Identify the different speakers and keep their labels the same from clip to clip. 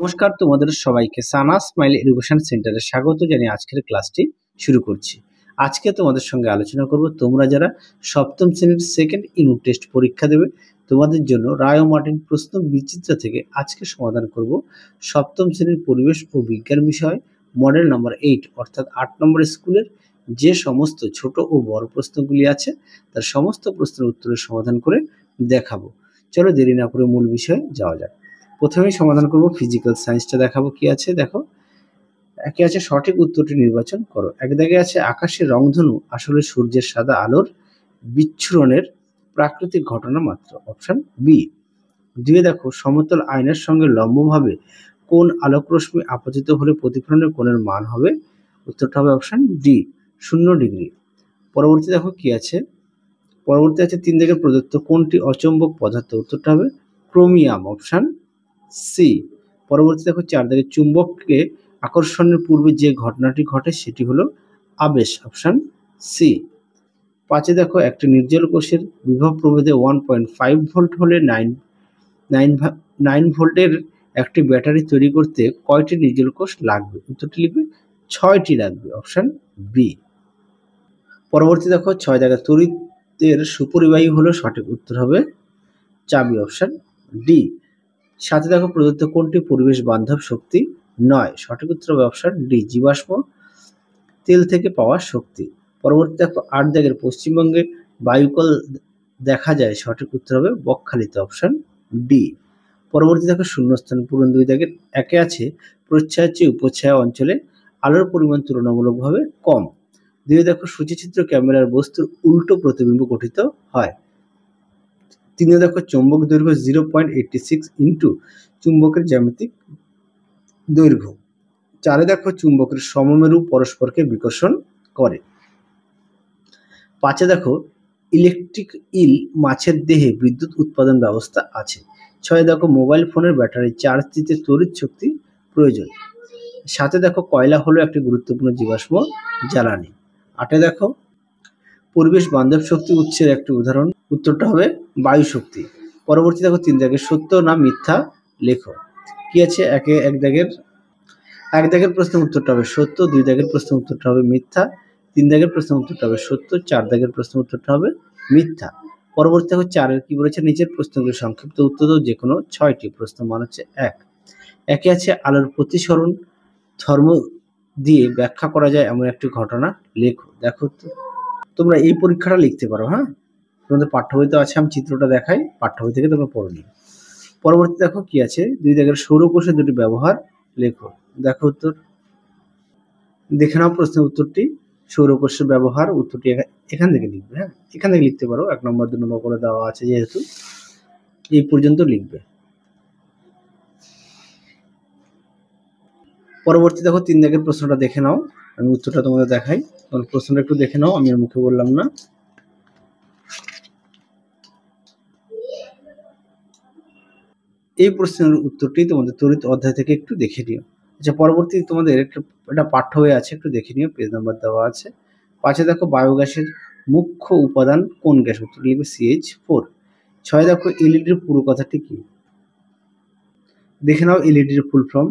Speaker 1: নমস্কার, তোমাদের সবাইকে সানা স্মাইল এডুকেশন সেন্টারে স্বাগত জানিয়ে আজকের ক্লাসটি শুরু করছি। আজকে তোমাদের সঙ্গে আলোচনা করব তোমরা যারা সপ্তম শ্রেণীর সেকেন্ড ইউনিট টেস্ট পরীক্ষা দেবে তোমাদের জন্য রায় ও মার্টিন প্রশ্ন বিচিত্র থেকে আজকে সমাধান করব সপ্তম শ্রেণীর পরিবেশ ও বিজ্ঞান বিষয় মডেল নম্বর 8 অর্থাৎ 8 নম্বর স্কুলের যে সমস্ত ছোট ও বড় প্রশ্নগুলি আছে তার সমস্ত প্রশ্নের উত্তরের সমাধান করে দেখাবো। চলো দেরি না করে মূল বিষয়ে যাওয়া যাক। প্রথমেই সমাধান করব ফিজিক্যাল সায়েন্সটা দেখাবো কি আছে। দেখো, একে আছে সঠিক উত্তরটি নির্বাচন করো। এক দাগে আছে আকাশের রংধনু আসলে সূর্যের সাদা আলোর বিচ্ছুরণের প্রাকৃতিক ঘটনা মাত্র, অপশন বি। দুয়ে দেখো সমতল আয়নার সঙ্গে লম্বভাবে কোন আলোক রশ্মি আপতিত হলে প্রতিফলনের কোণের মান হবে, উত্তরটা হবে অপশন ডি 0 ডিগ্রি। পরবর্তী দেখো কি আছে, পরবর্তী আছে 3 দাগের প্রদত্ত কোনটি অচৌম্বক পদার্থ, উত্তরটা হবে ক্রোমিয়াম, অপশন সি। পরবর্তী দেখো 4 দাগের চুম্বককে আকর্ষণের পূর্বে যে ঘটনাটি ঘটে সেটি হলো আবেশ, অপশন সি। 5 দেখো একটি নির্জল কোষের বিভব প্রভেদে 1.5 ভোল্ট হলে 9 ভোল্টের একটি ব্যাটারি তৈরি করতে কয়টি নির্জল কোষ লাগবে, উত্তরটি লিখবে 6টি লাগবে, অপশন বি। পরবর্তী দেখো 6 দাগের তড়িতের সুপরিবাহী হলো সঠিক উত্তর হবে চাবি, অপশন ডি। 7 দেখো প্রদত্ত কোনটি পরিবেশ বান্ধব শক্তি নয়, সঠিক উত্তর হবে অপশন ডি জীবাশ্ম তেল থেকে পাওয়া শক্তি। পরবর্তী দেখো 8 দাগের পশ্চিমবঙ্গে বায়ুকল দেখা যায়, সঠিক উত্তর হবে বকখালিতে, অপশন ডি। পরবর্তী দেখো শূন্যস্থান পূরণ। 2 দাগের একে আছে প্রচ্ছায়া চেয়ে উপচ্ছায়া অঞ্চলে আলোর পরিমাণ তুলনামূলকভাবে কম। 2 দেখো সূচিচিত্র ক্যামেরার বস্তুর উল্টো প্রতিবিম্ব গঠিত হয়। 3 দেখো চৌম্বক দৈর্ঘ্য 0.86 ইন্টু চুম্বকের জ্যামিতিক দৈর্ঘ্য। 4 দেখো চুম্বকের সমমেরু পরস্পরকে বিকর্ষণ করে। 5 দেখো ইলেকট্রিক ইল মাছের দেহে বিদ্যুৎ উৎপাদন ব্যবস্থা আছে। 6 দেখো মোবাইল ফোনের ব্যাটারি চার্জ দিতে তড়িৎ শক্তি প্রয়োজন। 7 দেখো কয়লা হলো একটি গুরুত্বপূর্ণ জীবাশ্ম জ্বালানি। 8 দেখো পরিবেশ বান্ধব শক্তি উৎসের একটি উদাহরণ, উত্তরটা হবে বায়ু শক্তি। পরবর্তী দেখো 3 দাগের সত্য না মিথ্যা লেখো। কি আছে, এক দাগের প্রশ্নের উত্তরটা হবে সত্য, 2 দাগের প্রশ্নের উত্তরটা হবে মিথ্যা, 3 দাগের প্রশ্নের উত্তরটা হবে সত্য, 4 দাগের প্রশ্নের উত্তরটা হবে মিথ্যা। পরবর্তী দেখো 4 কি বলেছে, নিচের প্রশ্নগুলির সংক্ষিপ্ত উত্তর দাও যে কোনো 6টি। প্রশ্ন মান হচ্ছে 1। একে আছে আলোর প্রতিসরণ ধর্ম দিয়ে ব্যাখ্যা করা যায় এমন একটি ঘটনা লেখো। দেখো তো তোমরা এই পরীক্ষাটা লিখতে পারো, হ্যাঁ, তোমাদের পাঠ্য বইতে আছে, আমি চিত্রটা দেখাই, পাঠ্য বই থেকে তোমরা পড়ে নিও। পরবর্তী দেখো কি আছে, 2 দাগের সৌরকোষের দুটি ব্যবহার লেখো। দেখো উত্তর, দেখে নাও প্রশ্নের উত্তরটি। সৌরকোষের ব্যবহার, উত্তরটি এখান থেকে লিখবে, হ্যাঁ, এখান থেকে লিখতে পারো, 1 নম্বর 2 নম্বর করে দেওয়া আছে যেহেতু এই পর্যন্ত লিখবে। পরবর্তী দেখো 3 দাগের প্রশ্নটা দেখে নাও, আমি উত্তরটা তোমাদের দেখাই, তোমার প্রশ্নটা একটু দেখে নাও, আমি আর মুখে বললাম না। এই প্রশ্নের উত্তরটি তোমাদের তড়িৎ অধ্যায় থেকে একটু দেখে নিও। আচ্ছা, পরবর্তী তোমাদের একটা পাঠ্য বই আছে, একটু দেখে নিও, পেজ নাম্বার দেওয়া আছে। 5 দেখো বায়োগ্যাসের মুখ্য উপাদান কোন গ্যাস, উত্তর লিখবে CH4। 6 দেখো এলইডির পুরো কথাটি কি, দেখে নাও এলইডির ফুল ফর্ম,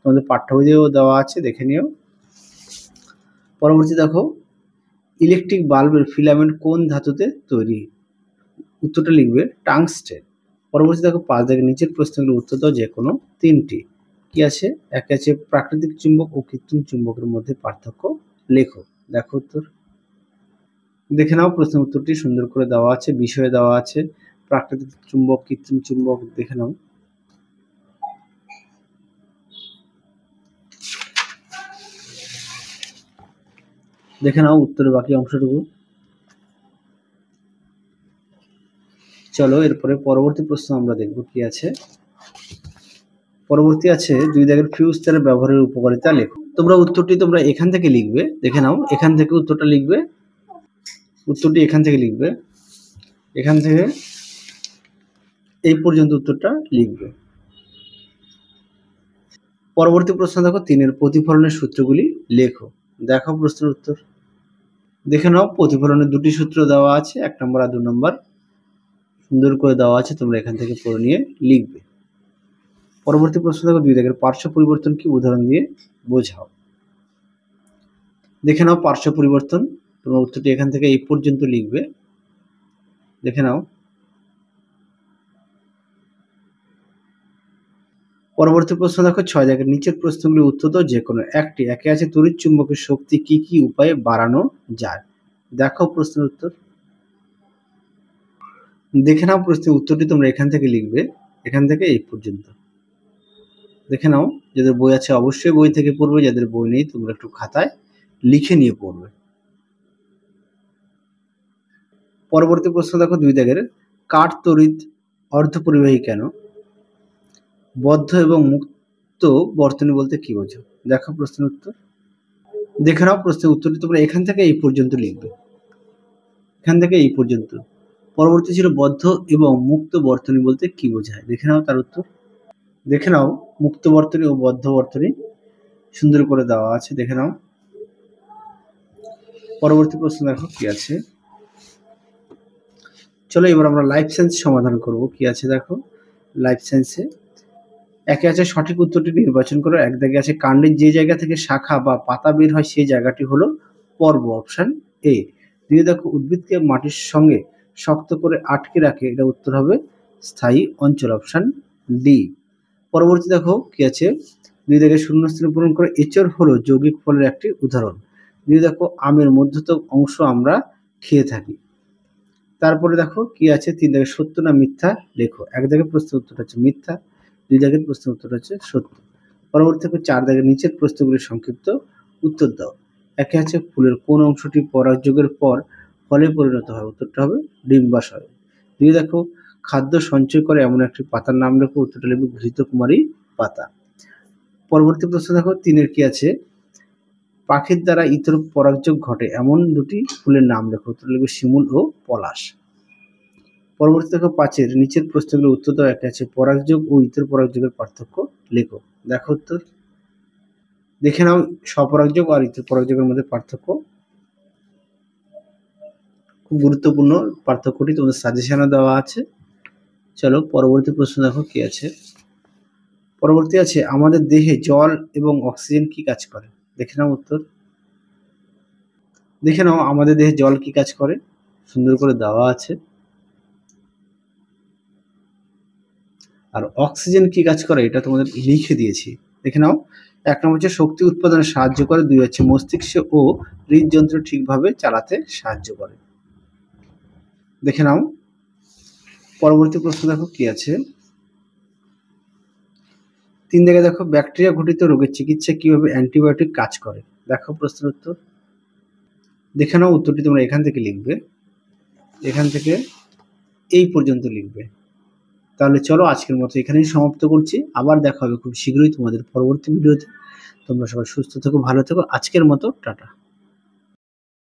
Speaker 1: তোমাদের পাঠ্য বইতেও দেওয়া আছে, দেখে নিও। পরবর্তী দেখো ইলেকট্রিক বাল্বের ফিলামেন্ট কোন ধাতুতে তৈরি, উত্তরটা লিখবে টাংস্টেন। পরবর্তী দেখো 5 দাগের নিচের প্রশ্নগুলোর উত্তর দাও যে কোনো 3টি। কি আছে, একে আছে প্রাকৃতিক চুম্বক ও কৃত্রিম চুম্বকের মধ্যে পার্থক্য লেখো। দেখো উত্তর, দেখে নাও প্রশ্নের উত্তরটি সুন্দর করে দেওয়া আছে, বিষয়ে দেওয়া আছে, প্রাকৃতিক চুম্বক কৃত্রিম চুম্বক, দেখে নাও। দেখে নাও উত্তরের বাকি অংশটুকু। চলো এরপরে পরবর্তী প্রশ্ন আমরা দেখব কি আছে। পরবর্তী আছে 2 দাগের ফিউজ তারের ব্যবহারের উপকারিতা লেখো। তোমরা উত্তরটি তোমরা এখান থেকে লিখবে, দেখে নাও, এখান থেকে উত্তরটা লিখবে, উত্তরটি এখান থেকে লিখবে, এখান থেকে এই পর্যন্ত উত্তরটা লিখবে। পরবর্তী প্রশ্ন দেখো 3 প্রতিফলনের সূত্রগুলি লেখো। দেখো প্রশ্নের উত্তর, দেখে নাও প্রতিফলনের 2টি সূত্র দেওয়া আছে, 1 নম্বর আর 2 নম্বর সুন্দর করে দেওয়া আছে, তোমরা এখান থেকে পড়ে নিয়ে লিখবে। পরবর্তী প্রশ্ন দেখো 2 দাগের পার্শ্ব পরিবর্তন কি উদাহরণ দিয়ে বোঝাও। দেখে নাও পার্শ্ব পরিবর্তন, তোমরা উত্তরটি এখান থেকে এই পর্যন্ত লিখবে। দেখে নাও। পরবর্তী প্রশ্ন দেখো 6 দাগের নিচের প্রশ্নগুলি উত্তর দাও যে কোনো একটি। একে আছে তড়িৎ চুম্বকের শক্তি কি কি উপায়ে বাড়ানো যায়। দেখো প্রশ্নের উত্তর। দেখে নাও প্রশ্নের উত্তরটি তোমরা এখান থেকে লিখবে, এখান থেকে এই পর্যন্ত। দেখে নাও, যাদের বই আছে অবশ্যই বই থেকে পড়বে, যাদের বই নেই তোমরা একটু খাতায় লিখে নিয়ে পড়বে। পরবর্তী প্রশ্ন দেখো 2 দাগের কাঠ তড়িৎ অর্ধপরিবাহী কেন। বদ্ধ এবং মুক্ত বর্তনী বলতে কি বোঝো। দেখো প্রশ্নের উত্তর। দেখে নাও প্রশ্নের উত্তরটি তোমরা এখান থেকে এই পর্যন্ত লিখবে, এখান থেকে এই পর্যন্ত। পরবর্তী ছিল বদ্ধ এবং মুক্ত বর্তনী বলতে কি বোঝায়। দেখে নাও তার উত্তর। দেখে নাও মুক্ত বর্তনী ও বদ্ধ বর্তনী সুন্দর করে দেওয়া আছে, দেখে নাও। পরবর্তী প্রশ্ন দেখো কি আছে। চলো এবার আমরা লাইফ সায়েন্স সমাধান করব। কি আছে দেখো লাইফ সায়েন্সে। একে আছে সঠিক উত্তরটি নির্বাচন করো। এক দাগে আছে কাণ্ডের যে জায়গা থেকে শাখা বা পাতা বের হয় সেই জায়গাটি হলো পর্ব, অপশন এ। দুই দেখো উদ্ভিদকে মাটির সঙ্গে শক্ত করে আটকে রাখে, এটা উত্তর হবে স্থায়ী অঞ্চল, অপশন ডি। পরবর্তী দেখো কি আছে। 2 দাগে শূন্যস্থান পূরণ করে। এঁচড় হলো যৌগিক ফলের একটি উদাহরণ। 2 দেখো আমের মধ্যতম অংশ আমরা খেয়ে থাকি। তারপরে দেখো কি আছে 3 দাগে সত্য না মিথ্যা লেখো। 1 দাগে প্রশ্নের উত্তর হচ্ছে মিথ্যা, 2 দাগের প্রশ্নের উত্তর হচ্ছে সত্য। পরবর্তী দেখো 4 দাগের নিচের প্রশ্নগুলির সংক্ষিপ্ত উত্তর দাও। একে আছে ফুলের কোন অংশটি পরাগযোগের পর ফলে পরিণত হয়, উত্তরটা হবে ডিম্বাশয়। 2 দেখো খাদ্য সঞ্চয় করে এমন একটি পাতার নাম লেখো, উত্তরটা লিখবে ঘৃতকুমারী পাতা। পরবর্তী প্রশ্ন দেখো 3 কি আছে পাখির দ্বারা ইতর পরাগযোগ ঘটে এমন দুটি ফুলের নাম লেখো, উত্তর লিখবে শিমুল ও পলাশ। পরবর্তী দেখো 5 নিচের প্রশ্নগুলোর উত্তর দাও। একটা আছে পরাগযোগ ও ইতর পরাগযোগের পার্থক্য লেখো। দেখো উত্তর। দেখে নাও স্বপরাগযোগ আর ইতর পরাগযোগের মধ্যে পার্থক্য। খুব গুরুত্বপূর্ণ পার্থক্যটি তোমাদের সাজেশনে দেওয়া আছে। চলো পরবর্তী প্রশ্ন দেখো কি আছে। পরবর্তী আছে আমাদের দেহে জল এবং অক্সিজেন কি কাজ করে। দেখে নাও উত্তর। দেখে নাও আমাদের দেহে জল কি কাজ করে, সুন্দর করে দেওয়া আছে। আর অক্সিজেন কি কাজ করে এটা তোমাদের লিখে দিয়েছি। দেখে নাও। 1 নম্বর হচ্ছে শক্তি উৎপাদনে সাহায্য করে। 2 হচ্ছে মস্তিষ্ক ও হৃদযন্ত্র ঠিকভাবে চালাতে সাহায্য করে। দেখে নাও। পরবর্তী প্রশ্ন দেখো কি আছে। 3 জায়গায় দেখো ব্যাকটেরিয়া ঘটিত রোগের চিকিৎসা কিভাবে অ্যান্টিবায়োটিক কাজ করে। দেখো প্রশ্নের উত্তর। দেখে নাও উত্তরটি তোমরা এখান থেকে লিখবে, এখান থেকে এই পর্যন্ত লিখবে। তাহলে চলো আজকের মতো এখানেই সমাপ্ত করছি। আবার দেখা হবে খুব শীঘ্রই তোমাদের পরবর্তী ভিডিওতে। তোমরা সবাই সুস্থ থেকো, ভালো থেকো। আজকের মতো টাটা।